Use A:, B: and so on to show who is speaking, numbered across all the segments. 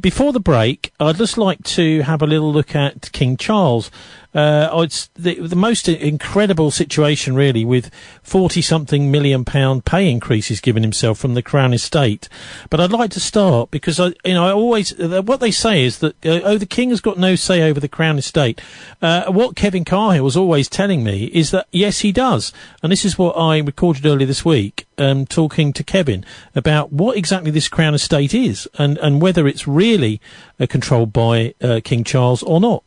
A: before the break, I'd just like to have a little look at King Charles. It's the most incredible situation, really, with 40-something million pound pay increases given himself from the Crown Estate. But I'd like to start because I always what they say is that the King has got no say over the Crown Estate. What Kevin Cahill was always telling me is that yes, he does, and this is what I recorded earlier this week, talking to Kevin about what exactly this Crown Estate is and whether it's really controlled by King Charles or not.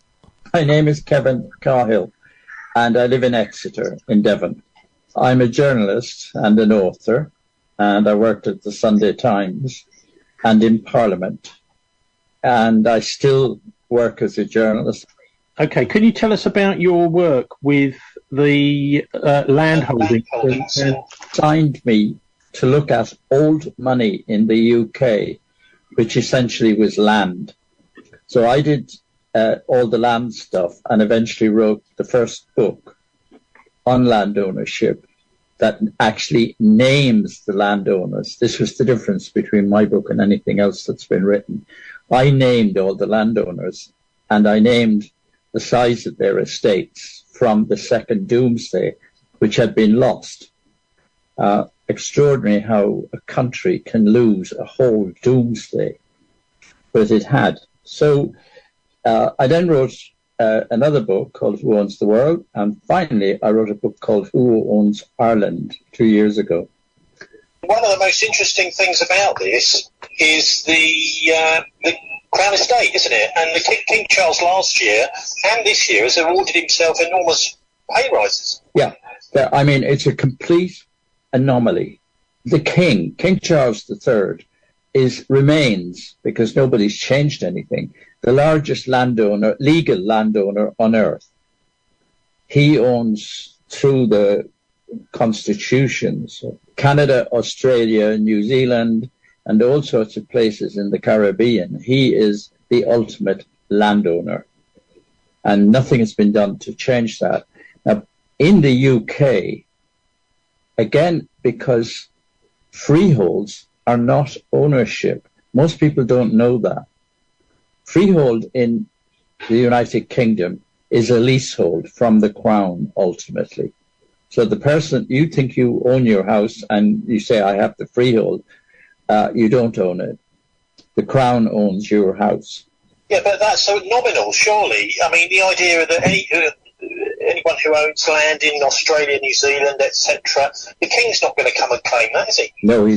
B: My name is Kevin Cahill, and I live in Exeter, in Devon. I'm a journalist and an author, and I worked at the Sunday Times and in Parliament, and I still work as a journalist.
A: Okay, can you tell us about your work with the landholding?
B: Signed me to look at old money in the UK, which essentially was land. So I did all the land stuff and eventually wrote the first book on land ownership that actually names the landowners. This was the difference between my book and anything else that's been written. I named all the landowners, and I named the size of their estates from the second doomsday, which had been lost. Extraordinary how a country can lose a whole doomsday, but it had. So I then wrote another book called Who Owns the World? And finally, I wrote a book called Who Owns Ireland 2 years ago.
C: One of the most interesting things about this is the Crown Estate, isn't it? And the King Charles last year and this year has awarded himself enormous pay rises.
B: Yeah, I mean, it's a complete anomaly. The King Charles III, remains, because nobody's changed anything, the largest landowner, legal landowner on earth. He owns, through the constitutions, Canada, Australia, New Zealand, and all sorts of places in the Caribbean. He is the ultimate landowner, and nothing has been done to change that. Now, in the UK, again, because freeholds are not ownership. Most people don't know that. Freehold in the United Kingdom is a leasehold from the Crown, ultimately. So the person, you think you own your house and you say, I have the freehold, you don't own it. The Crown owns your house.
C: Yeah, but that's so nominal, surely. I mean, the idea that anyone who owns land in Australia, New Zealand, etc., the King's not going to come and claim that, is he?
B: No,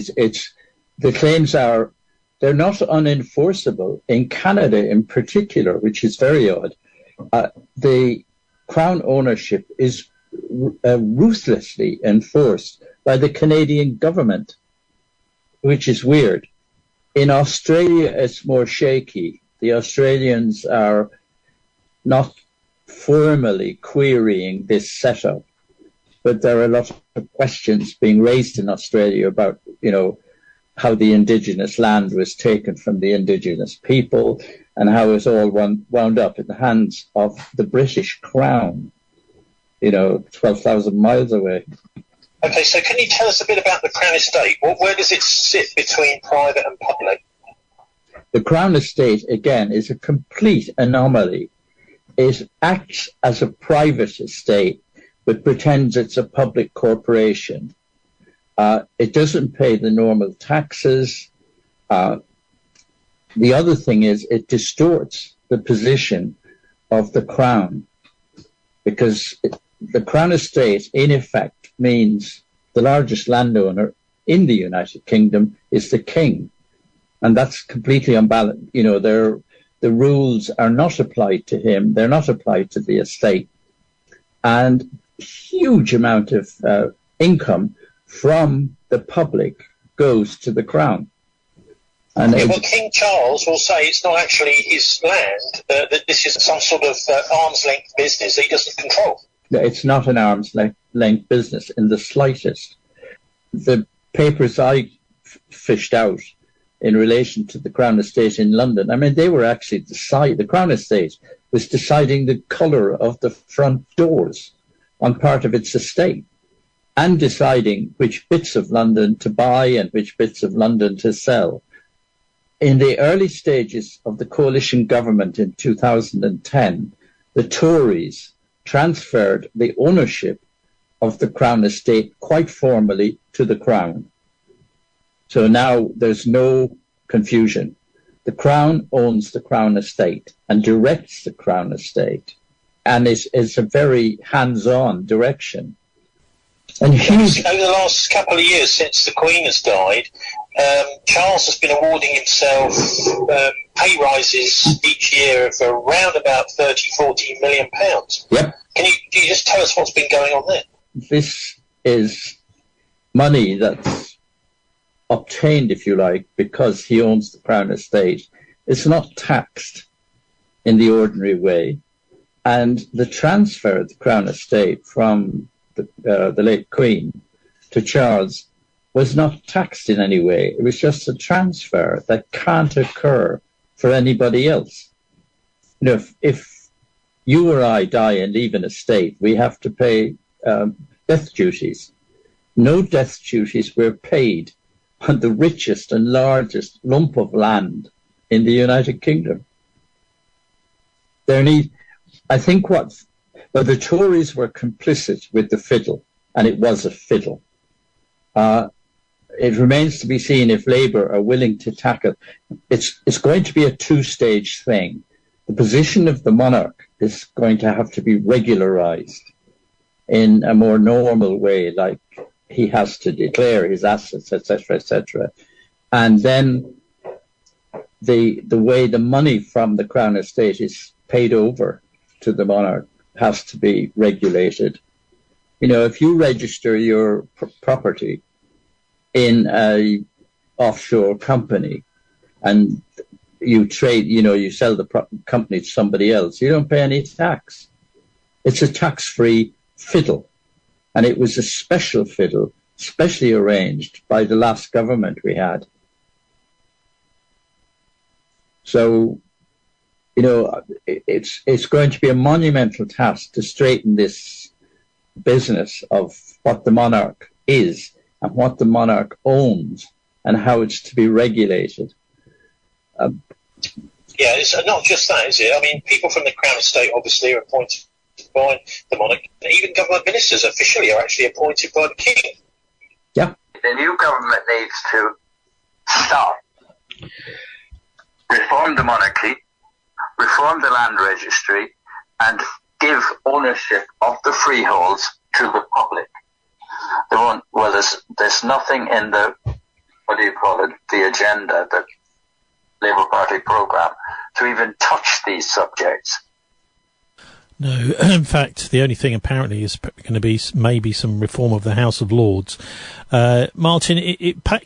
B: the claims are, they're not unenforceable. In Canada in particular, which is very odd, the Crown ownership is ruthlessly enforced by the Canadian government, which is weird. In Australia, it's more shaky. The Australians are not formally querying this setup, but there are a lot of questions being raised in Australia about, how the indigenous land was taken from the indigenous people and how it's all wound up in the hands of the British Crown, 12,000 miles away.
C: Okay, so can you tell us a bit about the Crown Estate? Where does it sit between private and public?
B: The Crown Estate, again, is a complete anomaly. It acts as a private estate, but pretends it's a public corporation. It doesn't pay the normal taxes. The other thing is it distorts the position of the Crown, because the Crown Estate, in effect, means the largest landowner in the United Kingdom is the King. And that's completely unbalanced. The rules are not applied to him. They're not applied to the estate. And huge amount of income from the public goes to the Crown. And
C: King Charles will say it's not actually his land, that this is some sort of arm's length business that he doesn't control.
B: It's not an arm's length business in the slightest. The papers I fished out in relation to the Crown Estate in London, I mean, they were actually the Crown Estate was deciding the colour of the front doors on part of its estate, and deciding which bits of London to buy and which bits of London to sell. in the early stages of the coalition government in 2010, the Tories transferred the ownership of the Crown estate quite formally to the Crown. So now there's no confusion. The Crown owns the Crown estate and directs the Crown estate. And it's a very hands-on direction. And
C: over the last couple of years since the Queen has died, Charles has been awarding himself pay rises each year of around about 30-40 million pounds.
B: Yep.
C: Can you just tell us what's been going on there?
B: This is money that's obtained, if you like, because he owns the Crown estate. It's not taxed in the ordinary way. And the transfer of the Crown estate from the late Queen to Charles was not taxed in any way. It was just a transfer that can't occur for anybody else. You know, if you or I die and leave an estate, we have to pay death duties. No death duties were paid on the richest and largest lump of land in the United Kingdom. I think the Tories were complicit with the fiddle, and it was a fiddle. It remains to be seen if Labour are willing to tackle. It's going to be a two-stage thing. The position of the monarch is going to have to be regularised in a more normal way, like he has to declare his assets, etc., etc. And then the way the money from the Crown estate is paid over to the monarch has to be regulated. You know, if you register your property in a offshore company and you trade, you sell the company to somebody else, you don't pay any tax. It's a tax-free fiddle. And it was a special fiddle, specially arranged by the last government we had. So, it's going to be a monumental task to straighten this business of what the monarch is and what the monarch owns and how it's to be regulated.
C: It's not just that, is it? I mean, people from the Crown Estate obviously are appointed by the monarch. Even government ministers officially are actually appointed by the king.
B: Yeah.
D: The new government needs to start, reform the monarchy, reform the land registry, and give ownership of the freeholds to the public. There's nothing in the, the agenda, the Labour Party programme, to even touch these subjects.
A: No, in fact, the only thing apparently is going to be maybe some reform of the House of Lords. Martin,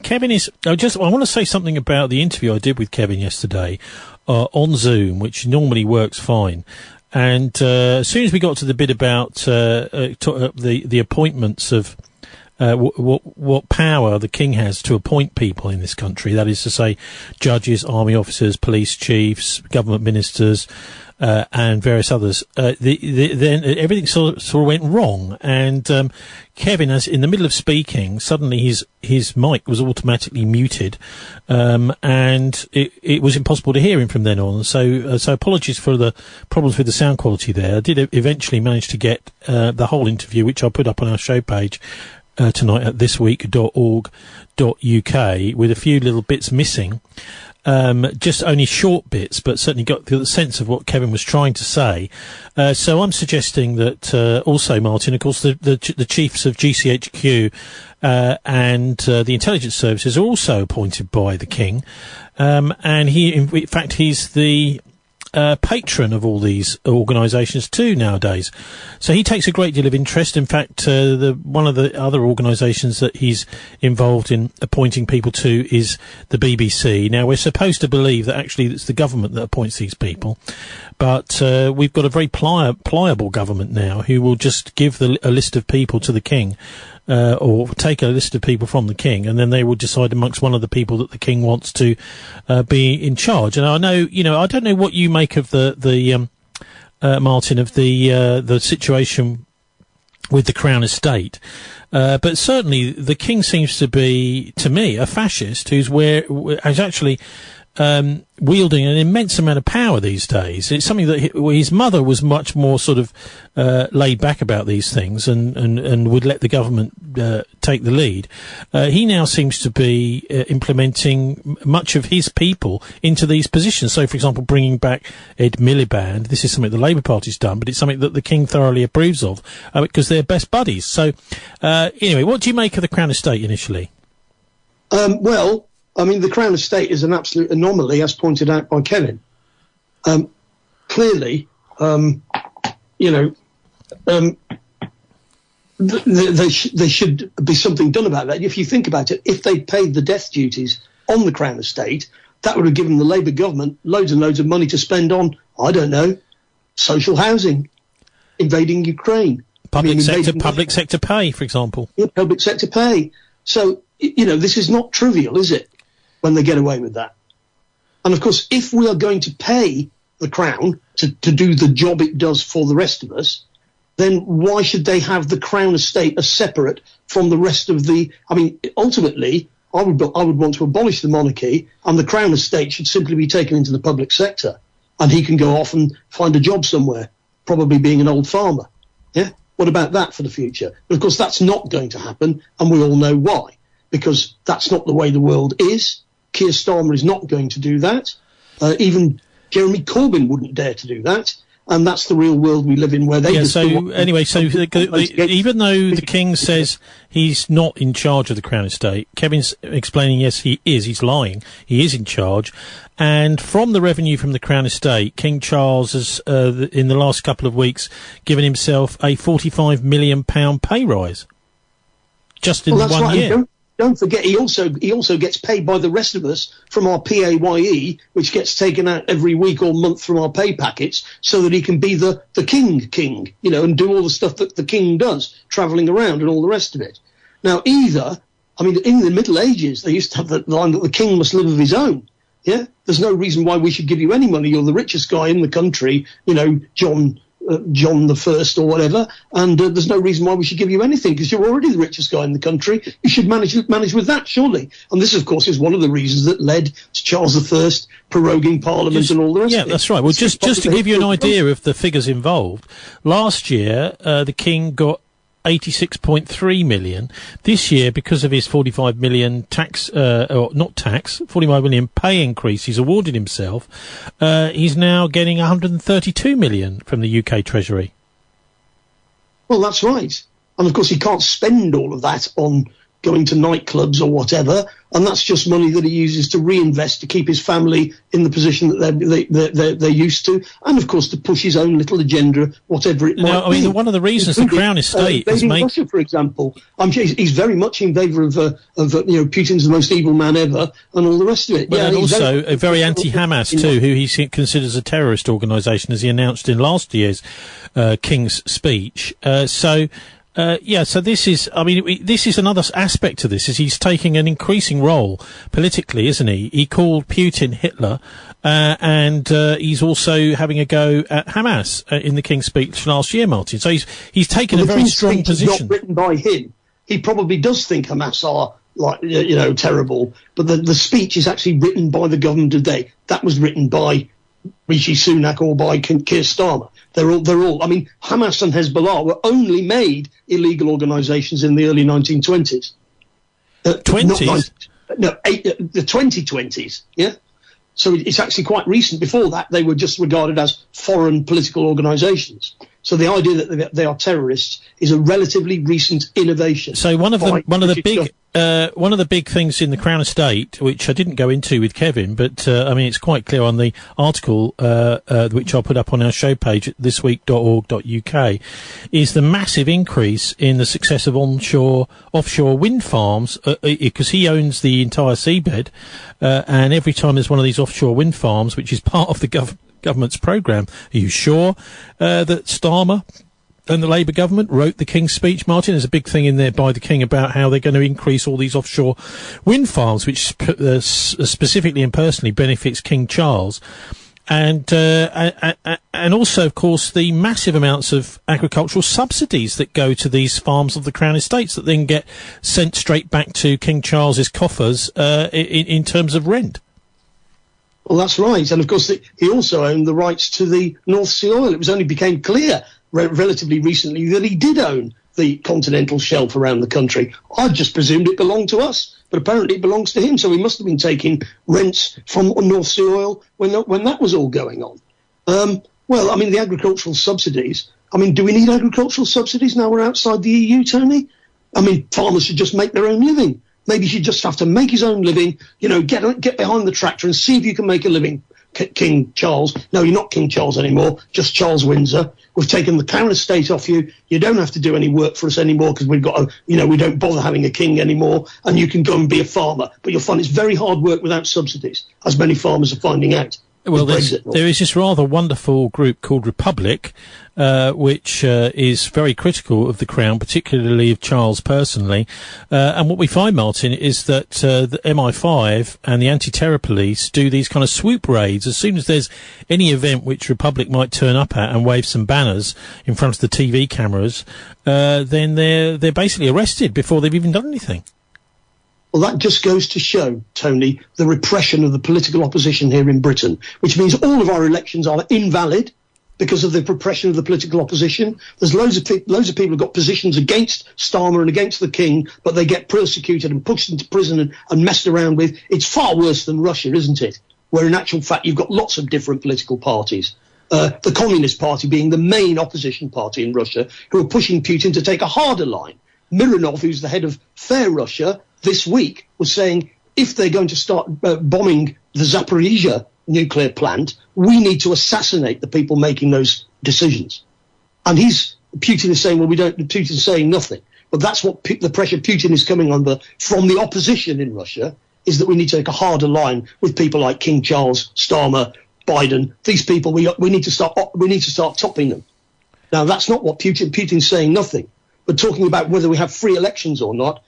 A: Kevin is. I want to say something about the interview I did with Kevin yesterday on Zoom, which normally works fine. And as soon as we got to the bit about the appointments of what power the king has to appoint people in this country, that is to say, judges, army officers, police chiefs, government ministers, and various others, then everything sort of went wrong. And Kevin, as in the middle of speaking, suddenly his mic was automatically muted, and it was impossible to hear him from then on. So apologies for the problems with the sound quality there. I did eventually manage to get the whole interview, which I'll put up on our show page tonight at thisweek.org.uk, with a few little bits missing. Just only short bits, but certainly got the sense of what Kevin was trying to say. So I'm suggesting that also, Martin, of course, the chiefs of GCHQ and the intelligence services are also appointed by the king, and in fact, he's the patron of all these organisations too nowadays. So he takes a great deal of interest. In fact, one of the other organisations that he's involved in appointing people to is the BBC. Now, we're supposed to believe that actually it's the government that appoints these people, but we've got a very pliable government now who will just give a list of people to the king, or take a list of people from the king, and then they will decide amongst one of the people that the king wants to be in charge. And I know, I don't know what you make of the Martin, of the situation with the Crown Estate, but certainly the king seems to be, to me, a fascist who's actually wielding an immense amount of power these days. It's something that his mother was much more sort of laid back about these things and would let the government take the lead. He now seems to be implementing much of his people into these positions. So, for example, bringing back Ed Miliband. This is something the Labour Party's done, but it's something that the King thoroughly approves of because they're best buddies. So, anyway, what do you make of the Crown Estate initially?
E: Well, I mean, the Crown Estate is an absolute anomaly, as pointed out by Kevin. Clearly, there should be something done about that. If you think about it, if they paid the death duties on the Crown Estate, that would have given the Labour government loads and loads of money to spend on, I don't know, social housing, invading Ukraine.
A: Public sector pay, for example.
E: Yeah, public sector pay. So, this is not trivial, is it, when they get away with that? And, of course, if we are going to pay the Crown to do the job it does for the rest of us, then why should they have the Crown Estate as separate from the rest of the... I mean, ultimately, I would want to abolish the monarchy, and the Crown Estate should simply be taken into the public sector, and he can go off and find a job somewhere, probably being an old farmer. Yeah? What about that for the future? But, of course, that's not going to happen, and we all know why, because that's not the way the world is. Keir Starmer is not going to do that. Even Jeremy Corbyn wouldn't dare to do that. And that's the real world we live in, where they... Yeah,
A: so even though the King says he's not in charge of the Crown Estate, Kevin's explaining, yes, he is. He's lying. He is in charge. And from the revenue from the Crown Estate, King Charles has, in the last couple of weeks, given himself a £45 million pay rise. Just in 1 year.
E: Don't forget, he also gets paid by the rest of us from our PAYE, which gets taken out every week or month from our pay packets, so that he can be the king, and do all the stuff that the king does, travelling around and all the rest of it. Now, in the Middle Ages, they used to have the line that the king must live of his own. Yeah, there's no reason why we should give you any money. You're the richest guy in the country, John the First or whatever, and there's no reason why we should give you anything because you're already the richest guy in the country. You should manage with that, surely. And this, of course, is one of the reasons that led to Charles I proroguing Parliament and all the rest of it. Yeah,
A: that's right. Well, just to give you an idea of the figures involved, last year the King got 86.3 million. This year, because of his 45 million 45 million pay increase he's awarded himself, he's now getting 132 million from the UK Treasury.
E: Well, that's right. And of course, he can't spend all of that on going to nightclubs or whatever, and that's just money that he uses to reinvest to keep his family in the position that they're used to, and of course to push his own little agenda, whatever it might be.
A: One of the reasons the Crown Estate is making
E: Russia, for example, he's very much in favour of Putin's the most evil man ever, and all the rest of it.
A: Well, and also very anti-Hamas too, who he considers a terrorist organisation, as he announced in last year's King's speech. So this is, this is another aspect to this, is he's taking an increasing role politically, isn't he? He called Putin Hitler, and he's also having a go at Hamas in the King's speech last year, Martin. So he's taken a very strong position.
E: Not written by him. He probably does think Hamas are terrible, but the speech is actually written by the government today. That was written by Rishi Sunak or by Keir Starmer. They're all. Hamas and Hezbollah were only made illegal organisations in the early 1920s.
A: The
E: 2020s. Yeah. So it's actually quite recent. Before that, they were just regarded as foreign political organisations. So the idea that they are terrorists is a relatively recent innovation.
A: So one of the big things in the Crown Estate, which I didn't go into with Kevin, but it's quite clear on the article which I'll put up on our show page at thisweek.org.uk, is the massive increase in the success of offshore wind farms, because he owns the entire seabed, and every time there's one of these offshore wind farms, which is part of the government's programme. Are you sure that Starmer and the Labour government wrote the King's speech, Martin? There's a big thing in there by the King about how they're going to increase all these offshore wind farms, which specifically and personally benefits King Charles. And also, of course, the massive amounts of agricultural subsidies that go to these farms of the Crown Estates that then get sent straight back to King Charles's coffers in terms of rent.
E: Well, that's right. And, of course, he also owned the rights to the North Sea oil. It was only became clear relatively recently that he did own the continental shelf around the country. I just presumed it belonged to us, but apparently it belongs to him. So he must have been taking rents from North Sea oil when that was all going on. Well, I mean, the agricultural subsidies. I mean, do we need agricultural subsidies now we're outside the EU, Tony? I mean, farmers should just make their own living. Maybe he'd just have to make his own living, get behind the tractor and see if you can make a living, King Charles. No, you're not King Charles anymore, just Charles Windsor. We've taken the Crown estate off you. You don't have to do any work for us anymore because we've got we don't bother having a king anymore, and you can go and be a farmer. But you'll find it's very hard work without subsidies, as many farmers are finding out.
A: Well, there is this rather wonderful group called Republic, which is very critical of the Crown, particularly of Charles personally. And what we find, Martin, is that the MI5 and the anti-terror police do these kind of swoop raids. As soon as there's any event which Republic might turn up at and wave some banners in front of the TV cameras, then they're basically arrested before they've even done anything.
E: Well, that just goes to show, Tony, the repression of the political opposition here in Britain, which means all of our elections are invalid because of the repression of the political opposition. There's loads of people who've got positions against Starmer and against the king, but they get persecuted and pushed into prison and messed around with. It's far worse than Russia, isn't it? Where in actual fact you've got lots of different political parties. The Communist Party being the main opposition party in Russia, who are pushing Putin to take a harder line. Mironov, who's the head of Fair Russia, this week was saying if they're going to start bombing the Zaporizhia nuclear plant, we need to assassinate the people making those decisions. And Putin is saying, well, Putin's saying nothing. But that's what the pressure Putin is coming under from the opposition in Russia, is that we need to take a harder line with people like King Charles, Starmer, Biden. These people, we need to start topping them. Now, that's not what Putin's saying nothing. But talking about whether we have free elections or not,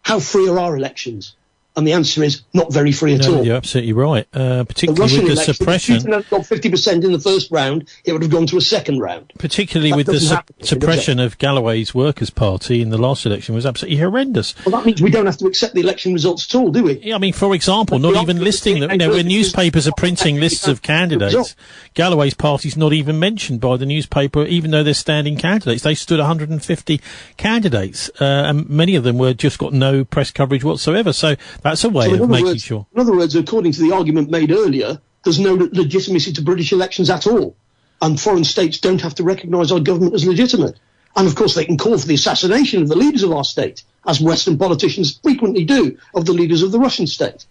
E: how free are our elections? And the answer is not very free at all.
A: You're absolutely right. Particularly with the suppression.
E: If Putin had got 50% in the first round, it would have gone to a second round.
A: Particularly with the suppression of Galloway's Workers' Party in the last election was absolutely horrendous.
E: Well, that means we don't have to accept the election results at all, do we?
A: Yeah, I mean, for example, not even listing them. When newspapers are printing lists of candidates, Galloway's Party's not even mentioned by the newspaper, even though they're standing candidates. They stood 150 candidates, and many of them were just got no press coverage whatsoever. So that's a way of making sure.
E: In other words, according to the argument made earlier, there's no legitimacy to British elections at all. And foreign states don't have to recognise our government as legitimate. And, of course, they can call for the assassination of the leaders of our state, as Western politicians frequently do of the leaders of the Russian state.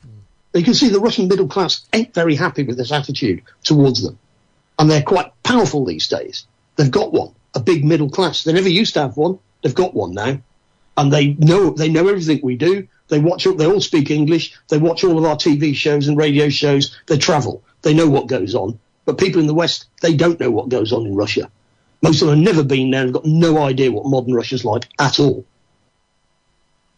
E: You can see the Russian middle class ain't very happy with this attitude towards them. And they're quite powerful these days. They've got one, a big middle class. They never used to have one. They've got one now. And they know everything we do. They all speak English. They watch all of our TV shows and radio shows. They travel. They know what goes on. But people in the West, they don't know what goes on in Russia. Most of them have never been there and got no idea what modern Russia's like at all.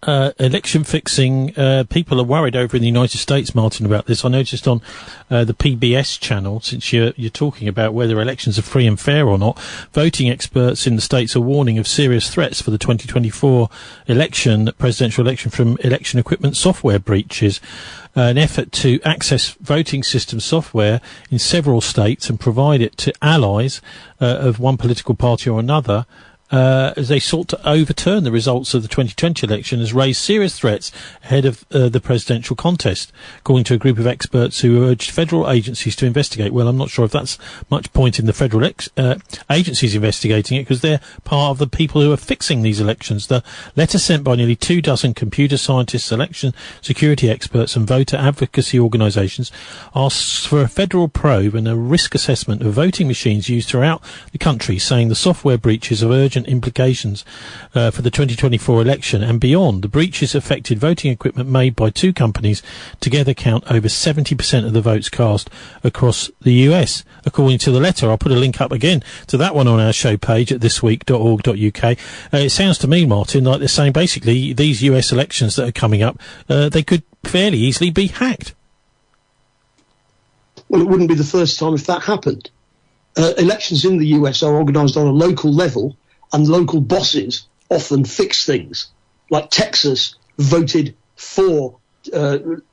A: Election fixing, people are worried over in the United States, Martin, about this. I noticed on the PBS channel, since you're talking about whether elections are free and fair or not, voting experts in the states are warning of serious threats for the 2024 presidential election from election equipment software breaches. An effort to access voting system software in several states and provide it to allies of one political party or another, as they sought to overturn the results of the 2020 election, has raised serious threats ahead of the presidential contest, according to a group of experts who urged federal agencies to investigate. Well, I'm not sure if that's much point in the federal agencies investigating it, because they're part of the people who are fixing these elections. The letter sent by nearly 24 computer scientists, election security experts and voter advocacy organisations asks for a federal probe and a risk assessment of voting machines used throughout the country, saying the software breaches of urgent implications for the 2024 election and beyond. The breaches affected voting equipment made by two companies, together count over 70% of the votes cast across the US, according to the letter. I'll put a link up again to that one on our show page at thisweek.org.uk. It sounds to me, Martin, like they're saying basically these US elections that are coming up, they could fairly easily be hacked.
E: Well, it wouldn't be the first time if that happened. Elections in the US are organised on a local level, and local bosses often fix things. Like Texas voted for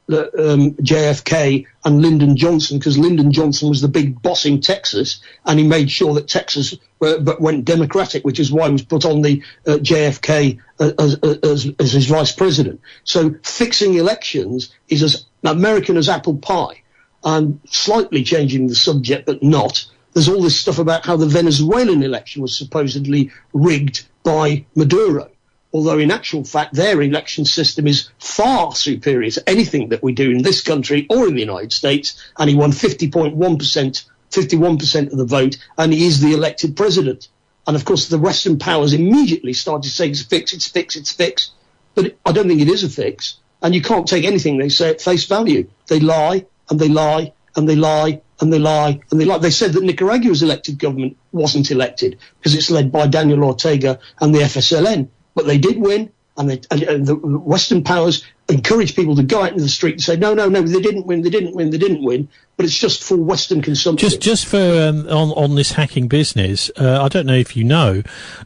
E: JFK and Lyndon Johnson, because Lyndon Johnson was the big boss in Texas, and he made sure that Texas went Democratic, which is why he was put on the JFK as his vice president. So fixing elections is as American as apple pie. I'm slightly changing the subject, but not. There's all this stuff about how the Venezuelan election was supposedly rigged by Maduro, although in actual fact their election system is far superior to anything that we do in this country or in the United States, and he won 51% of the vote, and he is the elected president. And of course the Western powers immediately started to say it's fixed, but I don't think it is a fix, and you can't take anything they say at face value. They lie, and they lie, and they lie, and they lie, and they lie. They said that Nicaragua's elected government wasn't elected because it's led by Daniel Ortega and the FSLN. But they did win, and the Western powers encourage people to go out into the street and say, no, they didn't win. But it's just for Western consumption.
A: Just for on this hacking business, I don't know if you know,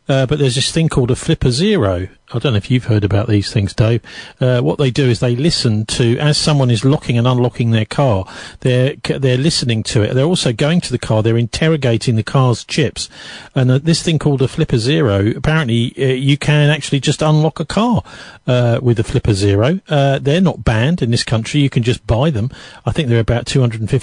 A: but there's this thing called a flipper zero. I don't know if you've heard about these things, Dave. What they do is they listen to, as someone is locking and unlocking their car, they're listening to it. They're also going to the car. They're interrogating the car's chips. And this thing called a flipper zero, apparently you can actually just unlock a car with a flipper zero. They're not banned in this country. You can just buy them. I think they're about £250.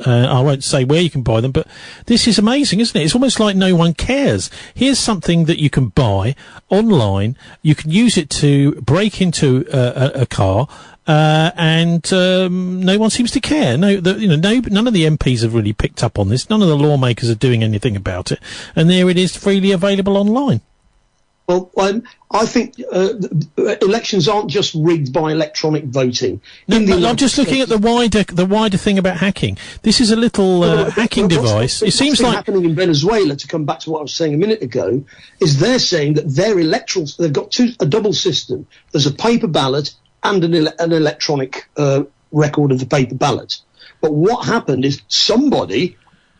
A: I won't say where you can buy them, but this is amazing, isn't it? It's almost like no one cares. Here's something that you can buy online. You can use it to break into a car, and no one seems to care. None of the MPs have really picked up on this. None of the lawmakers are doing anything about it, and there it is, freely available online.
E: Well, I think elections aren't just rigged by electronic voting.
A: I'm just looking at the wider thing about hacking. This is a little hacking device. It seems like
E: happening in Venezuela, to come back to what I was saying a minute ago, is they're saying that their electoral, they've got a double system. There's a paper ballot and an electronic record of the paper ballot. But what happened is somebody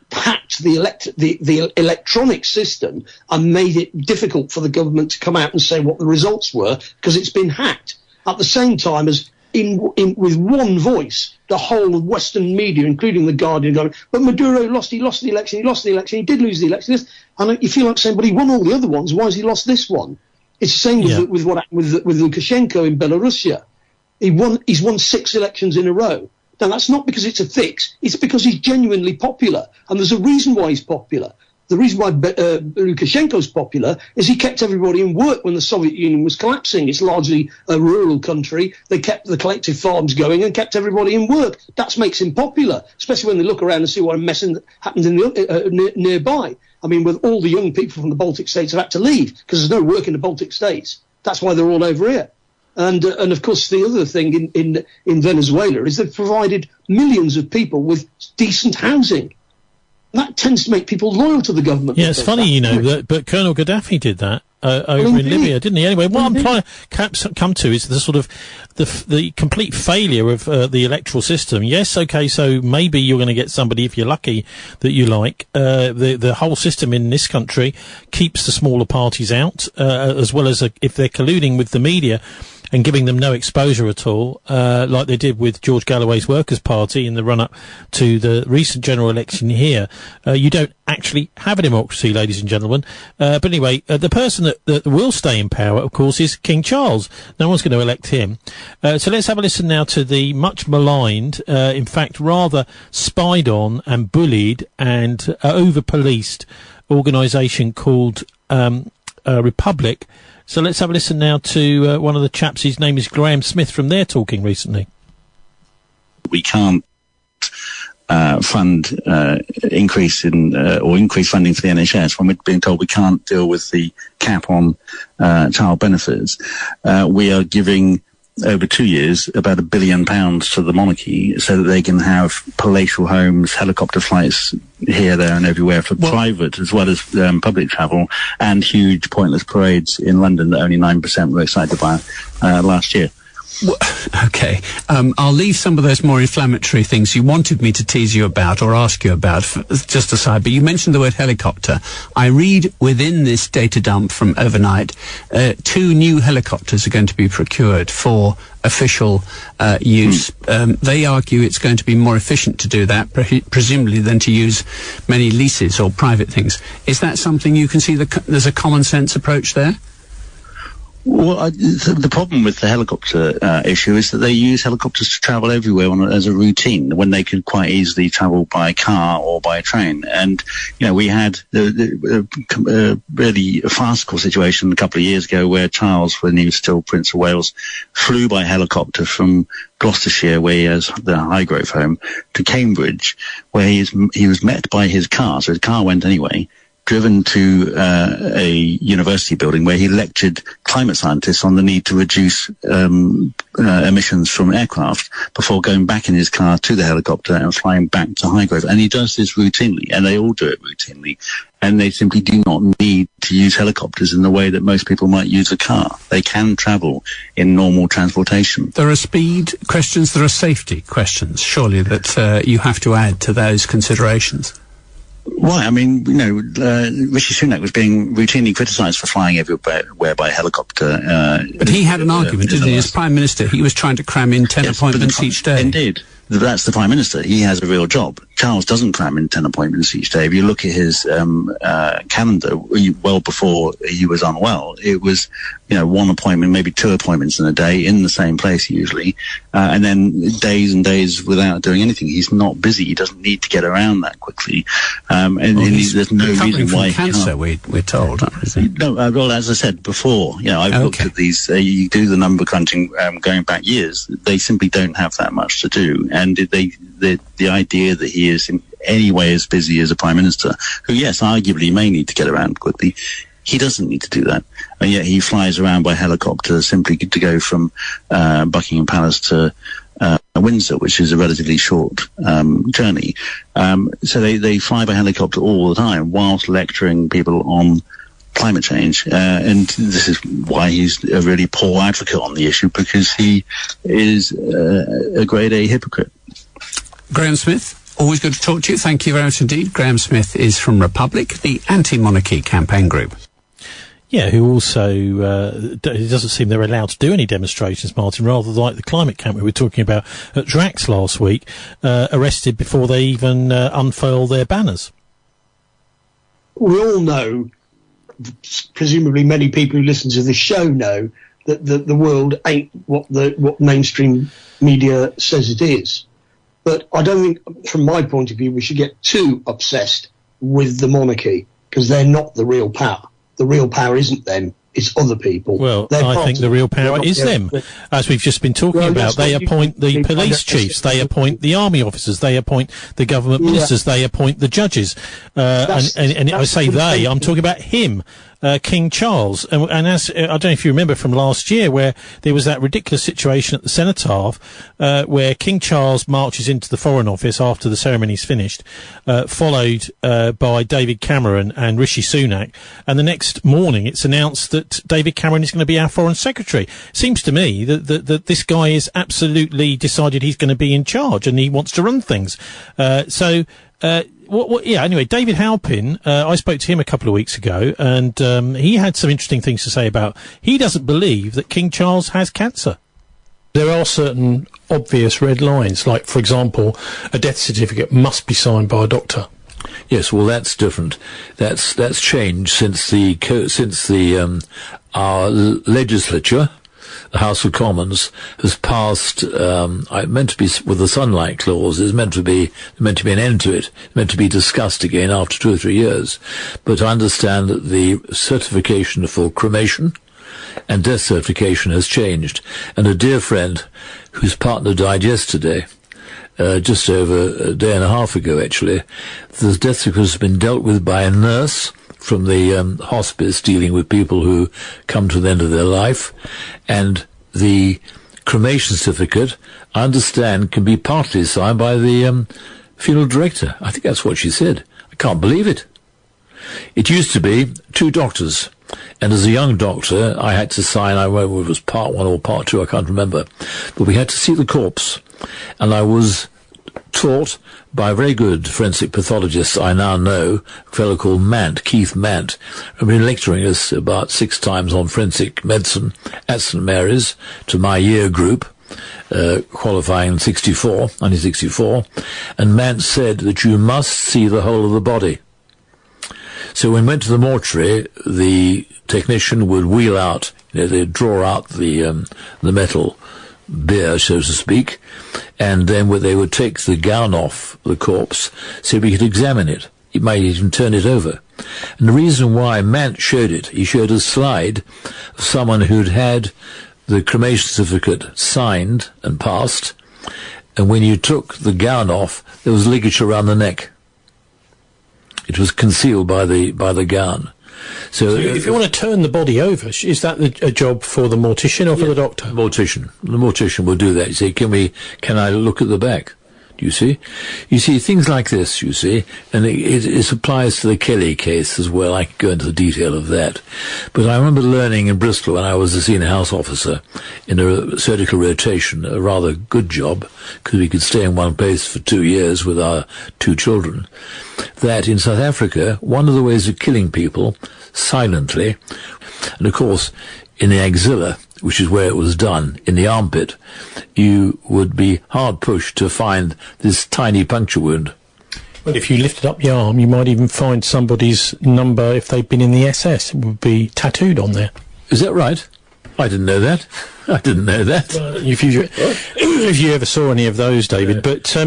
E: hacked the electronic system and made it difficult for the government to come out and say what the results were, because it's been hacked. At the same time as with one voice, the whole of Western media, including The Guardian, going, but Maduro he lost the election, he did lose the election. And you feel like saying, but he won all the other ones, why has he lost this one? It's the same with what happened with Lukashenko in Belarus. He's won 6 elections in a row. Now, that's not because it's a fix. It's because he's genuinely popular. And there's a reason why he's popular. The reason why Lukashenko's popular is he kept everybody in work when the Soviet Union was collapsing. It's largely a rural country. They kept the collective farms going and kept everybody in work. That makes him popular, especially when they look around and see what mess happens in the nearby. I mean, with all the young people from the Baltic states have had to leave because there's no work in the Baltic states. That's why they're all over here. And of course, the other thing in Venezuela is they've provided millions of people with decent housing. That tends to make people loyal to the government.
A: Yeah, it's funny, but Colonel Gaddafi did that over in Libya, didn't he? Anyway, what I'm trying to come to is the sort of the complete failure of the electoral system. Yes, okay, so maybe you're going to get somebody, if you're lucky, that you like. The whole system in this country keeps the smaller parties out, as well as if they're colluding with the media and giving them no exposure at all, like they did with George Galloway's Workers' Party in the run-up to the recent general election here. You don't actually have a democracy, ladies and gentlemen. But anyway, the person that will stay in power, of course, is King Charles. No one's going to elect him. So let's have a listen now to the much maligned, in fact, rather spied on and bullied and over-policed organisation called Republic. So let's have a listen now to one of the chaps. His name is Graham Smith from there, talking recently.
F: We can't fund increase funding for the NHS when we're being told we can't deal with the cap on child benefits. We are giving over 2 years about £1 billion to the monarchy so that they can have palatial homes, helicopter flights here, there and everywhere for private as well as public travel, and huge pointless parades in London that only 9% were excited by last year.
G: Okay. I'll leave some of those more inflammatory things you wanted me to tease you about or ask you about just aside, but you mentioned the word helicopter. I read within this data dump from overnight, 2 new helicopters are going to be procured for official use. They argue it's going to be more efficient to do that, presumably, than to use many leases or private things. Is that something you can see there's a common sense approach there?
F: Well, the problem with the helicopter issue is that they use helicopters to travel everywhere as a routine when they could quite easily travel by car or by train. And, we had a really farcical situation a couple of years ago where Charles, when he was still Prince of Wales, flew by helicopter from Gloucestershire, where he has the Highgrove home, to Cambridge, where he was met by his car. So his car went anyway, driven to a university building where he lectured climate scientists on the need to reduce emissions from aircraft before going back in his car to the helicopter and flying back to Highgrove. And he does this routinely, and they all do it routinely. And they simply do not need to use helicopters in the way that most people might use a car. They can travel in normal transportation.
G: There are speed questions, there are safety questions, surely, that you have to add to those considerations.
F: Why? I mean, Rishi Sunak was being routinely criticised for flying everywhere by helicopter.
G: But he had an argument, didn't he? As Prime Minister, he was trying to cram in 10 appointments each day.
F: Indeed. That's the Prime Minister. He has a real job. Charles doesn't cram in 10 appointments each day. If you look at his calendar, well before he was unwell, it was, 1 appointment, maybe 2 appointments in a day in the same place usually, and then days and days without doing anything. He's not busy. He doesn't need to get around that quickly. There's no reason why
G: cancer, we're told, aren't we?
F: No, well, as I said before, I've looked at these, you do the number crunching going back years. They simply don't have that much to do. And the idea that he is in any way as busy as a Prime Minister, who, yes, arguably may need to get around quickly, he doesn't need to do that. And yet he flies around by helicopter simply to go from Buckingham Palace to Windsor, which is a relatively short journey. So they fly by helicopter all the time whilst lecturing people on climate change, and this is why he's a really poor advocate on the issue, because he is a grade A hypocrite.
G: Graham Smith, always good to talk to you. Thank you very much indeed. Graham Smith is from Republic, the anti-monarchy campaign group.
A: Yeah, who also, it doesn't seem they're allowed to do any demonstrations, Martin, rather like the climate camp we were talking about at Drax last week, arrested before they even unfurl their banners.
E: We all know, presumably many people who listen to this show know, that the world ain't what mainstream media says it is. But I don't think, from my point of view, we should get too obsessed with the monarchy, because they're not the real power. The real power isn't them, it's other people.
A: Well, I think the real power is them, as we've just been talking about. They appoint the police chiefs, they appoint the army officers, they appoint the government ministers, they appoint the judges. And I say they, I'm talking about him. King Charles, and as I don't know if you remember from last year, where there was that ridiculous situation at the Cenotaph, where King Charles marches into the Foreign Office after the ceremony's finished, followed by David Cameron and Rishi Sunak, and the next morning it's announced that David Cameron is going to be our Foreign Secretary. Seems to me that this guy is absolutely decided he's going to be in charge and he wants to run things. Anyway, David Halpin, I spoke to him a couple of weeks ago, and he had some interesting things to say about, he doesn't believe that King Charles has cancer.
H: There are certain obvious red lines, like, for example, a death certificate must be signed by a doctor.
I: Yes, well, that's different. That's changed since our legislature, the House of Commons, has passed, meant to be with the sunlight clause. There's meant to be an end to it. It's meant to be discussed again after 2 or 3 years. But I understand that the certification for cremation and death certification has changed. And a dear friend whose partner died yesterday, just over a day and a half ago, actually, the death certificate has been dealt with by a nurse from the hospice dealing with people who come to the end of their life, and the cremation certificate, I understand, can be partly signed by the funeral director. I think that's what she said. I can't believe it. It used to be 2 doctors And as a young doctor, I had to sign, I don't know if it was part 1 or part 2, I can't remember, but we had to see the corpse. And I was taught by a very good forensic pathologist I now know, a fellow called Mant, Keith Mant, who had been lecturing us about 6 times on forensic medicine at St Mary's to my year group, qualifying in 1964, and Mant said that you must see the whole of the body. So when we went to the mortuary, the technician would wheel out, they'd draw out the metal beer, so to speak, and then they would take the gown off the corpse so we could examine it. He might even turn it over. And the reason why Mant showed it, he showed a slide of someone who'd had the cremation certificate signed and passed, and when you took the gown off, there was ligature around the neck. It was concealed by the gown. So
H: if you want to turn the body over, is that a job for the mortician or for the doctor?
I: Mortician. The mortician will do that. You say, can I look at the back? Do you see? You see, things like this, you see, and it applies to the Kelly case as well. I could go into the detail of that. But I remember learning in Bristol when I was a senior house officer in a surgical rotation, a rather good job, because we could stay in one place for 2 years with our 2 children, that in South Africa, one of the ways of killing people silently, and of course, in the axilla, which is where it was done, in the armpit, you would be hard pushed to find this tiny puncture wound.
H: Well, if you lifted up your arm, you might even find somebody's number if they'd been in the SS. It would be tattooed on there.
I: Is that right? I didn't know that. I didn't know that.
H: If you ever saw any of those, David. Yeah. But,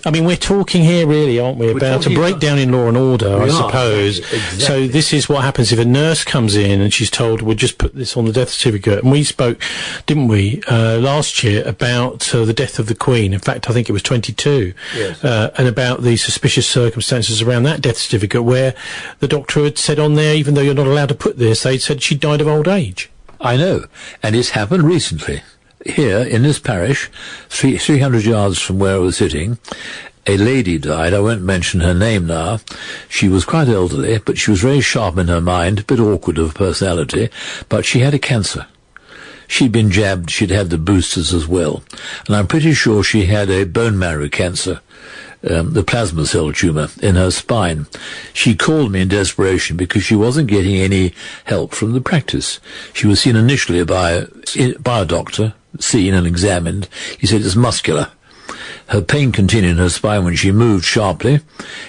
H: I mean, we're talking here really, aren't we, about a breakdown in law and order, I suppose. Exactly. So this is what happens if a nurse comes in and she's told, we'll just put this on the death certificate. And we spoke, didn't we, last year about the death of the Queen. In fact, I think it was 22. Yes. And about the suspicious circumstances around that death certificate where the doctor had said on there, even though you're not allowed to put this, they'd said she died of old age.
I: I know, and it's happened recently. Here, in this parish, 300 yards from where I was sitting, a lady died. I won't mention her name now. She was quite elderly, but she was very sharp in her mind, a bit awkward of personality, but she had a cancer. She'd been jabbed, she'd had the boosters as well, and I'm pretty sure she had a bone marrow cancer. The plasma cell tumour in her spine. She called me in desperation because she wasn't getting any help from the practice. She was seen initially by a doctor, seen and examined. He said it's muscular. Her pain continued in her spine when she moved sharply,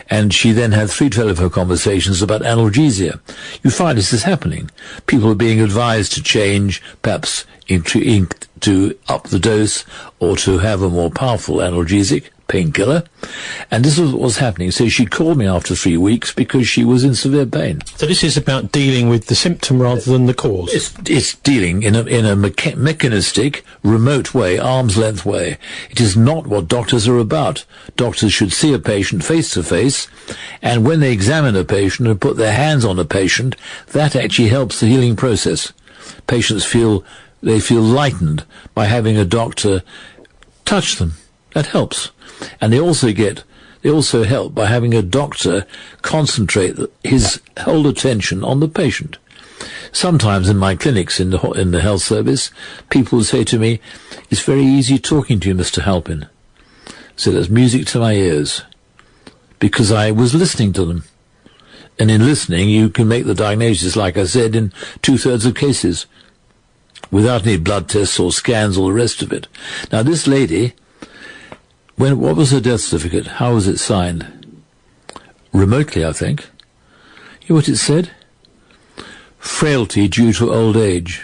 I: and she then had 3 telephone conversations about analgesia. You find this is happening. People are being advised to change, perhaps to up the dose, or to have a more powerful analgesic, painkiller, and this was what was happening. So she called me after 3 weeks because she was in severe pain.
H: So this is about dealing with the symptom rather than the cause.
I: It's dealing in a mechanistic, remote way, arm's length way. It is not what doctors are about. Doctors should see a patient face to face, and when they examine a patient and put their hands on a patient, that actually helps the healing process. Patients feel lightened by having a doctor touch them. That helps. And they also help by having a doctor concentrate his whole attention on the patient. Sometimes in my clinics in the health service, people will say to me, it's very easy talking to you, Mr. Halpin. So that's music to my ears, because I was listening to them. And in listening, you can make the diagnosis, like I said, in 2/3 of cases, without any blood tests or scans or the rest of it. Now, this lady, what was her death certificate? How was it signed? Remotely, I think. You know what it said? Frailty due to old age.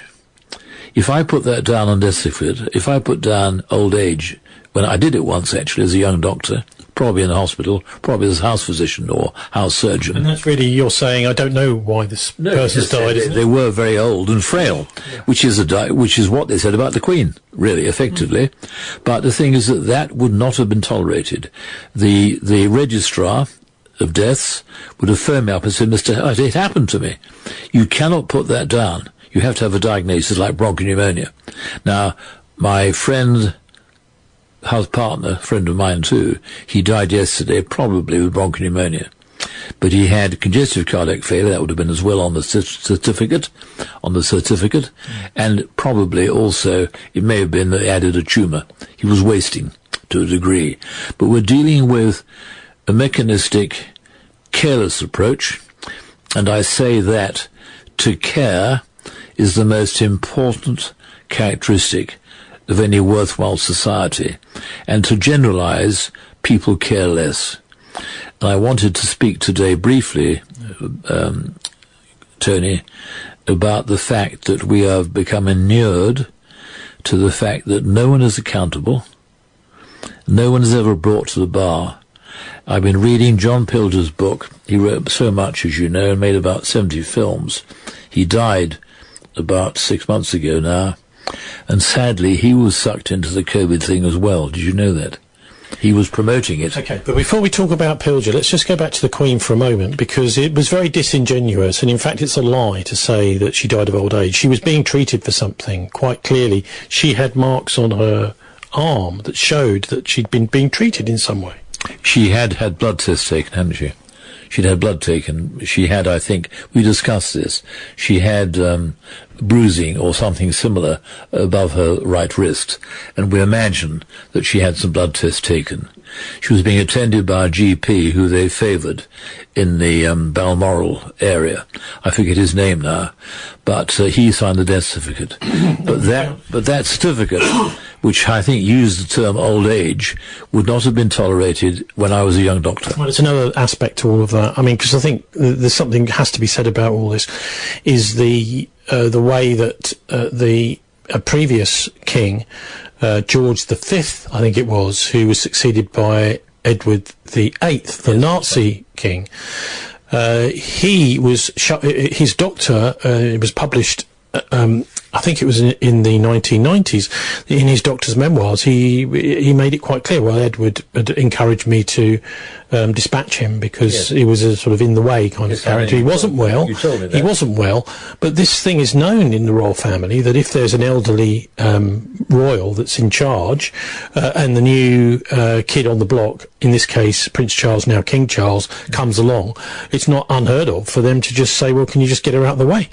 I: If I put that down on death certificate, if I put down old age, when I did it once actually as a young doctor, probably in the hospital, probably as a house physician or house surgeon.
H: And that's really, you're saying, I don't know why this person's died.
I: They were very old and frail, which is what they said about the Queen, really, effectively. But the thing is that would not have been tolerated. The registrar of deaths would have phoned me up and said, it happened to me. You cannot put that down. You have to have a diagnosis like bronchopneumonia. Now, my friend, house partner, friend of mine too, he died yesterday, probably with bronchopneumonia. but he had congestive cardiac failure. That would have been as well on the certificate, and probably also it may have been that he added a tumour. He was wasting to a degree. But we're dealing with a mechanistic, careless approach, and I say that to care is the most important characteristic of any worthwhile society, and to generalize, people care less. And I wanted to speak today briefly, Tony, about the fact that we have become inured to the fact that no one is accountable, no one is ever brought to the bar. I've been reading John Pilger's book. He wrote so much, as you know, and made about 70 films. He died about 6 months ago now, and sadly he was sucked into the COVID thing as well. Did you know that? He was promoting it.
A: Okay, but before we talk about Pilger, let's just go back to the Queen for a moment, because it was very disingenuous, and in fact it's a lie to say that she died of old age. She was being treated for something, quite clearly. She had marks on her arm that showed that she'd been being treated in some way.
I: She had had blood tests taken, hadn't she? She'd had blood taken. She had, I think, we discussed this, she had bruising or something similar above her right wrist, and we imagine that she had some blood tests taken. She was being attended by a GP who they favoured in the Balmoral area. I forget his name now, but he signed the death certificate. but that certificate, which I think used the term old age, would not have been tolerated when I was a young doctor.
A: Well, it's another aspect to all of that. I mean, because I think there's something has to be said about all this, is the way that the previous king, George V, I think it was, who was succeeded by Edward VIII, the Nazi king, he was his doctor, it was published, I think it was in the 1990s, in his doctor's memoirs, he made it quite clear, well, Edward had encouraged me to dispatch him because he was a sort of in the way kind of character. He wasn't well.
I: You told me that.
A: He wasn't well, but this thing is known in the royal family that if there's an elderly royal that's in charge, and the new kid on the block, in this case Prince Charles, now King Charles, comes along, it's not unheard of for them to just say, well, can you just get her out of the way?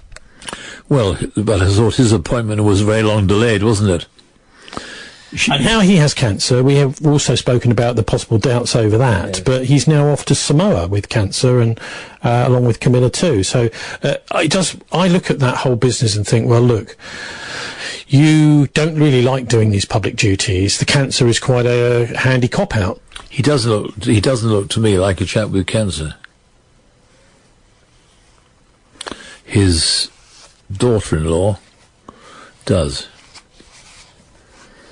I: Well, but I thought his appointment was very long delayed, wasn't it?
A: And now he has cancer. We have also spoken about the possible doubts over that, but he's now off to Samoa with cancer, and along with Camilla too. So I look at that whole business and think, well, look, you don't really like doing these public duties. The cancer is quite a handy cop-out.
I: He doesn't look to me like a chap with cancer. His daughter-in-law does.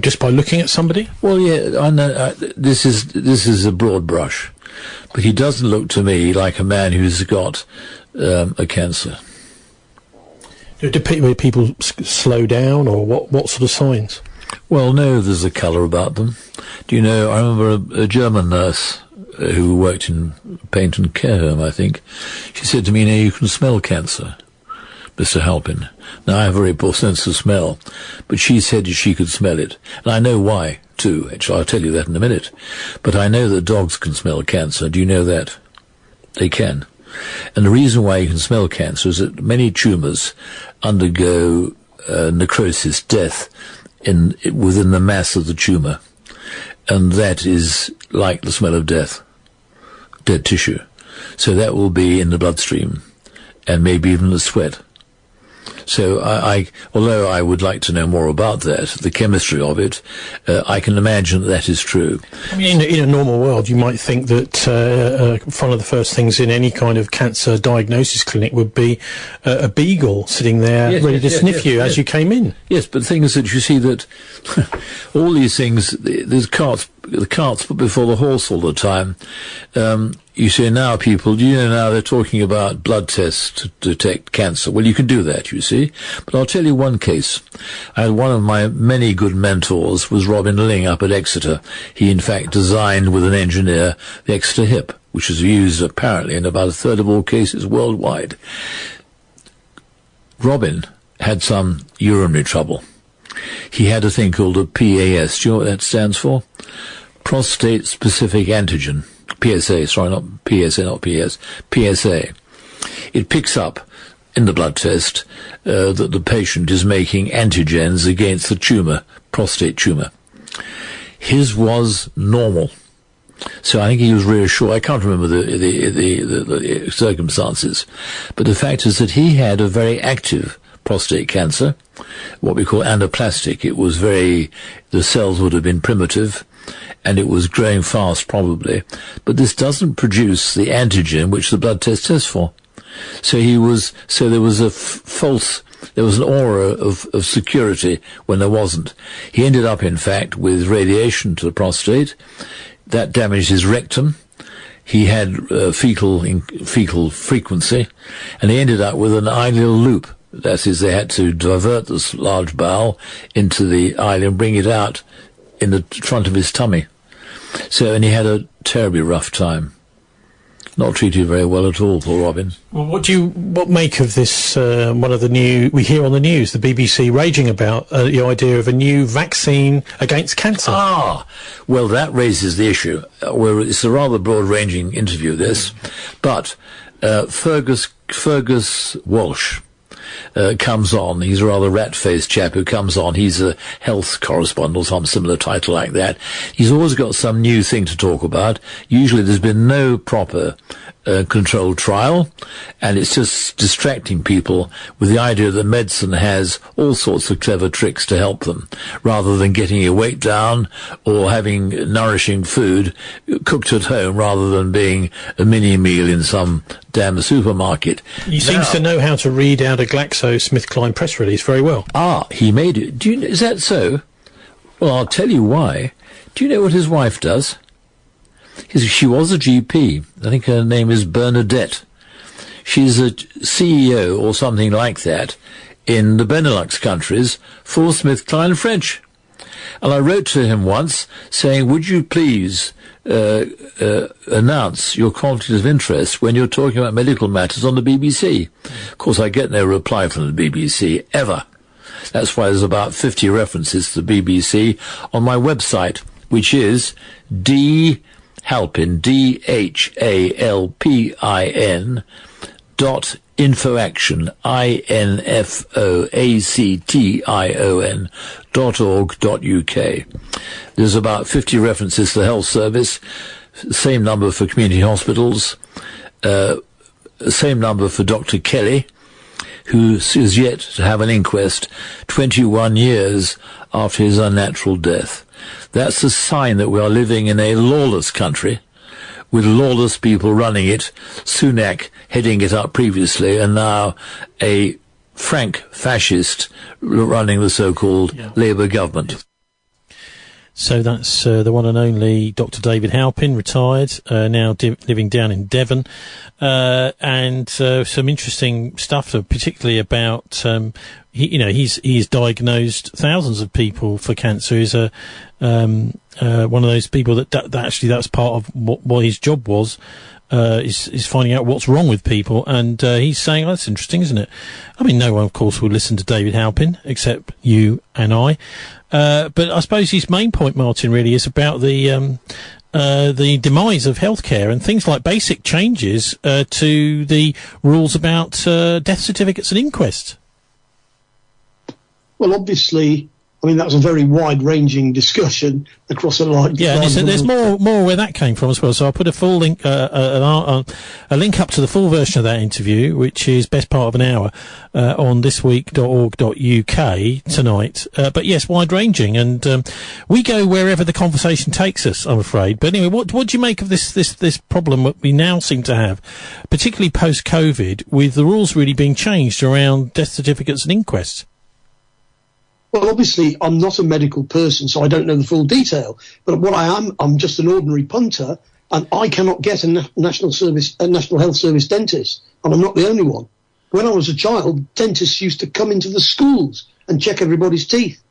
A: Just by looking at somebody?
I: Well, yeah, I know. This is a broad brush, but he doesn't look to me like a man who's got a cancer.
A: Do people slow down, or what sort of signs?
I: Well, no, there's a colour about them. Do you know? I remember a German nurse who worked in Paynton Care Home, I think. She said to me, "Now you can smell cancer, Mr. Halpin." Now, I have a very poor sense of smell, but she said she could smell it. And I know why, too. Actually, I'll tell you that in a minute. But I know that dogs can smell cancer. Do you know that? They can. And the reason why you can smell cancer is that many tumours undergo necrosis, death, within the mass of the tumour. And that is like the smell of death, dead tissue. So that will be in the bloodstream, and maybe even the sweat. So although I would like to know more about that, the chemistry of it, I can imagine that is true.
A: I mean, in a normal world, you might think that one of the first things in any kind of cancer diagnosis clinic would be a beagle sitting there ready to sniff you as you came in.
I: Yes, but the thing is that you see that all these things, the cart's put before the horse all the time. You see now people, you know, now they're talking about blood tests to detect cancer. Well, you can do that, you see. But I'll tell you one case. I had one of my many good mentors was Robin Ling up at Exeter. He, in fact, designed with an engineer the Exeter hip, which is used apparently in about a third of all cases worldwide. Robin had some urinary trouble. He had a thing called a PAS. Do you know what that stands for? Prostate-specific antigen. PSA, sorry, not PSA, not PS, PSA. It picks up in the blood test that the patient is making antigens against the tumour, prostate tumour. His was normal. So I think he was reassured. I can't remember the circumstances, but the fact is that he had a very active prostate cancer, what we call anaplastic. It was the cells would have been primitive, and it was growing fast probably, but this doesn't produce the antigen which the blood test tests for. So there was there was an aura of security when there wasn't. He ended up, in fact, with radiation to the prostate. That damaged his rectum. He had fecal frequency, and he ended up with an ileal loop. That is, they had to divert this large bowel into the ileum and bring it out in the front of his tummy. So, and he had a terribly rough time. Not treated very well at all, poor Robin.
A: Well, what make of this, we hear on the news, the BBC raging about the idea of a new vaccine against cancer?
I: Well, that raises the issue. It's a rather broad-ranging interview, this. But Fergus Walsh comes on. He's a rather rat-faced chap who comes on. He's a health correspondent or some similar title like that. He's always got some new thing to talk about. Usually there's been no proper controlled trial, and it's just distracting people with the idea that medicine has all sorts of clever tricks to help them, rather than getting your weight down or having nourishing food cooked at home rather than being a mini meal in some damn supermarket.
A: He seems to know how to read out a GlaxoSmithKline press release very well.
I: He made it. Is that so? Well, I'll tell you why. Do you know what his wife does? She was a GP. I think her name is Bernadette. She's a CEO or something like that in the Benelux countries for SmithKline French. And I wrote to him once saying, would you please announce your conflict of interest when you're talking about medical matters on the BBC? Of course, I get no reply from the BBC, ever. That's why there's about 50 references to the BBC on my website, which is Halpin, DHALPIN .infoaction, INFOACTION.org.uk. There's about 50 references to the health service, same number for community hospitals, same number for Dr. Kelly, who is yet to have an inquest 21 years after his unnatural death. That's a sign that we are living in a lawless country, with lawless people running it, Sunak heading it up previously, and now a frank fascist running the so-called Labour government.
A: So that's the one and only Dr. David Halpin, retired, now living down in Devon, and some interesting stuff, particularly about he's diagnosed thousands of people for cancer. He's one of those people that actually that's part of what his job was. Is finding out what's wrong with people, and he's saying, that's interesting, isn't it? I mean, no one, of course, will listen to David Halpin, except you and I. But I suppose his main point, Martin, really is about the demise of healthcare and things like basic changes to the rules about death certificates and inquests.
E: Well, obviously, I mean, that was a very wide-ranging discussion across a large...
A: Yeah, and there's more where that came from as well. So I'll put a full link, a link up to the full version of that interview, which is best part of an hour, on thisweek.org.uk tonight. But yes, wide-ranging, and we go wherever the conversation takes us, I'm afraid. But anyway, what do you make of this problem that we now seem to have, particularly post-COVID, with the rules really being changed around death certificates and inquests?
E: Well, obviously, I'm not a medical person, so I don't know the full detail. But what I am, I'm just an ordinary punter, and I cannot get a National Health Service dentist, and I'm not the only one. When I was a child, dentists used to come into the schools and check everybody's teeth.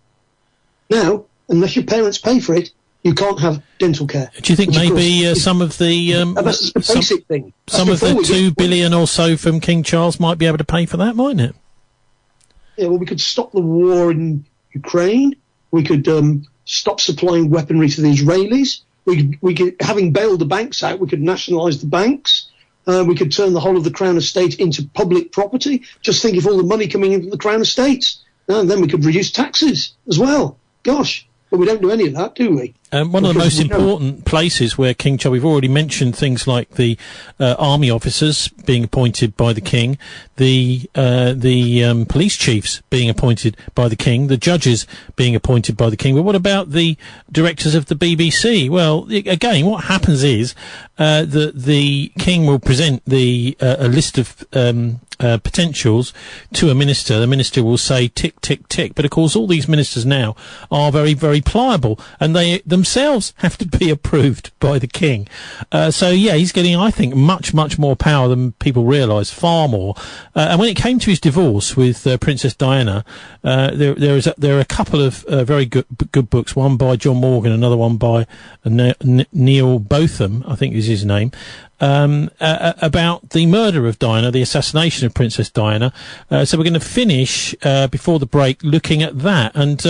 E: Now, unless your parents pay for it, you can't have dental care.
A: Do you think maybe some of the
E: that's the basic thing.
A: Some of the $2 billion or so from King Charles might be able to pay for that, mightn't it?
E: Yeah, well, we could stop the war in Ukraine. We could stop supplying weaponry to the Israelis. We could, having bailed the banks out, we could nationalise the banks. We could turn the whole of the Crown Estate into public property. Just think of all the money coming into the Crown Estates. And then we could reduce taxes as well. Gosh, but we don't do any of that, do we?
A: One of the most important places where King Charles, we've already mentioned things like the army officers being appointed by the King, the police chiefs being appointed by the King, the judges being appointed by the King. But what about the directors of the BBC? Well, again, what happens is the King will present a list of potentials to a minister. The minister will say tick, tick, tick. But of course, all these ministers now are very, very pliable, and they themselves have to be approved by the King. So yeah, he's getting, I think, much, much more power than people realise, far more. And when it came to his divorce with Princess Diana, there are a couple of very good books, one by John Morgan, another one by Neil Botham, I think is his name, about the murder of Diana, the assassination of Princess Diana. So we're going to finish before the break looking at that. And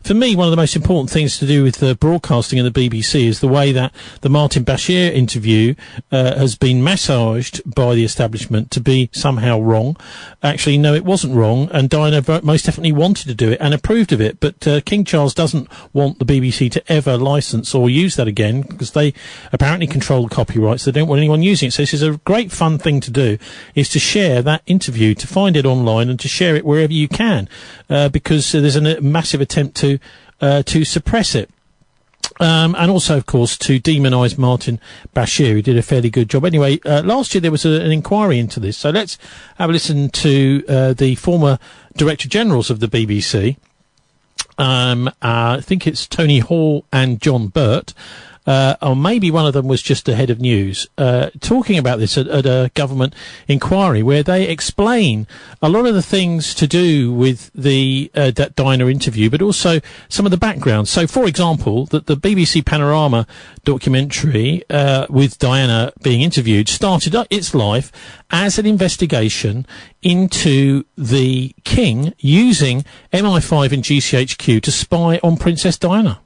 A: for me, one of the most important things to do with the broadcasting in the BBC is the way that the Martin Bashir interview has been massaged by the establishment to be somehow wrong. Actually, no, it wasn't wrong, and Diana most definitely wanted to do it and approved of it. But King Charles doesn't want the BBC to ever license or use that again, because they apparently control the copyrights. They don't want anyone using it. So this is a great fun thing to do, is to share that interview, to find it online and to share it wherever you can, because there's a massive attempt to suppress it. And also, of course, to demonise Martin Bashir, who did a fairly good job. Anyway, last year there was an inquiry into this, so let's have a listen to the former Director Generals of the BBC. I think it's Tony Hall and John Burt. Or maybe one of them was just the head of news, talking about this at a government inquiry, where they explain a lot of the things to do with the Diana interview, but also some of the background. So, for example, that the BBC Panorama documentary with Diana being interviewed started its life as an investigation into the King using MI5 and GCHQ to spy on Princess Diana.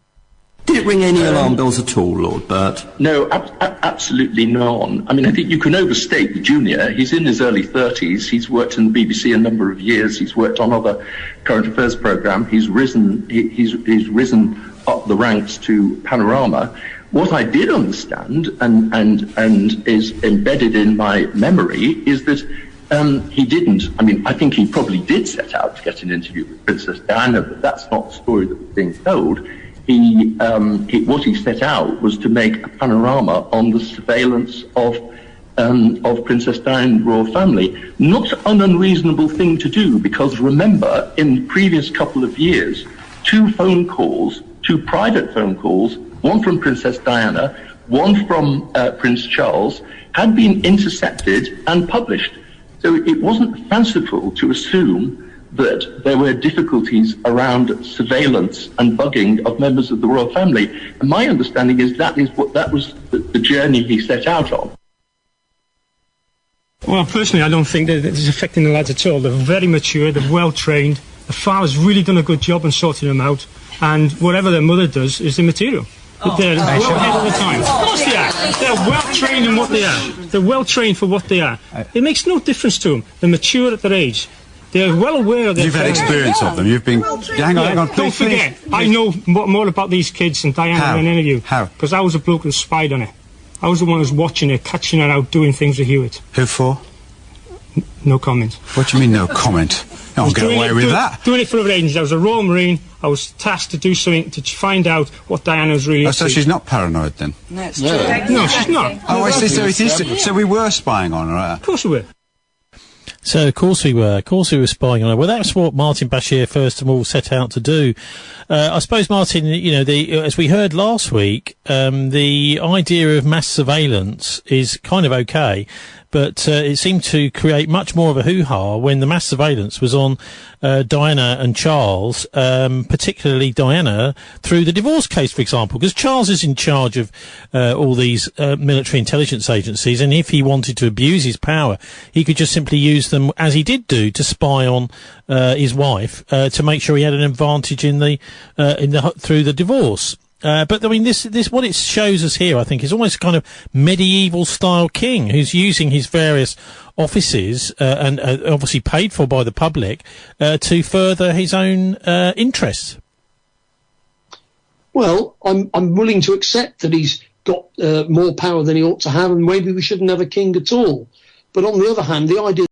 J: Did it ring any alarm bells at all, Lord Burt?
K: No, absolutely none. I mean, I think you can overstate the junior. He's in his early 30s. He's worked in the BBC a number of years. He's worked on other current affairs programmes. He's risen up the ranks to Panorama. What I did understand, and is embedded in my memory, is that he didn't. I mean, I think he probably did set out to get an interview with Princess Diana, but that's not the story that was being told. What he set out was to make a panorama on the surveillance of Princess Diana and the royal family. Not an unreasonable thing to do, because remember, in the previous couple of years, two private phone calls, one from Princess Diana, one from Prince Charles, had been intercepted and published. So it wasn't fanciful to assume that there were difficulties around surveillance and bugging of members of the royal family. And my understanding is that was the journey he set out on.
L: Well, personally, I don't think that it's affecting the lads at all. They're very mature, they're well trained. The father's really done a good job in sorting them out, and whatever their mother does is immaterial. But they're well ahead of the time. Of course they are. They're well trained in what they are. They're well trained for what they are. It makes no difference to them. They're mature at their age. They're well aware of their...
J: You've had experience of them. You've been... Hang on,
L: don't forget, I know more about these kids and Diana than any of you.
J: How?
L: Because I was a bloke that spied on her. I was the one who was watching her, catching her out, doing things with Hewitt.
J: Who for?
L: No comment.
J: What do you mean, no comment? No one get away with that.
L: Doing it for other agencies. I was a Royal Marine. I was tasked to do something to find out what Diana was really...
J: so she's not paranoid, then?
L: No, it's true. No, she's not.
J: Oh, I see. So it is... So we were spying on her.
L: Of course we were.
A: So, of course we were spying on her. Well, that's what Martin Bashir first of all set out to do. I suppose, Martin, as we heard last week, the idea of mass surveillance is kind of okay, but it seemed to create much more of a hoo-ha when the mass surveillance was on Diana and Charles, particularly Diana, through the divorce case, for example, because Charles is in charge of all these military intelligence agencies, and if he wanted to abuse his power, he could just simply use them, as he did do, to spy on his wife, to make sure he had an advantage through the divorce. But I mean, this what it shows us here, I think, is almost kind of medieval style king who's using his various offices and obviously paid for by the public to further his own interests.
E: Well, I'm willing to accept that he's got more power than he ought to have, and maybe we shouldn't have a king at all. But on the other hand, the idea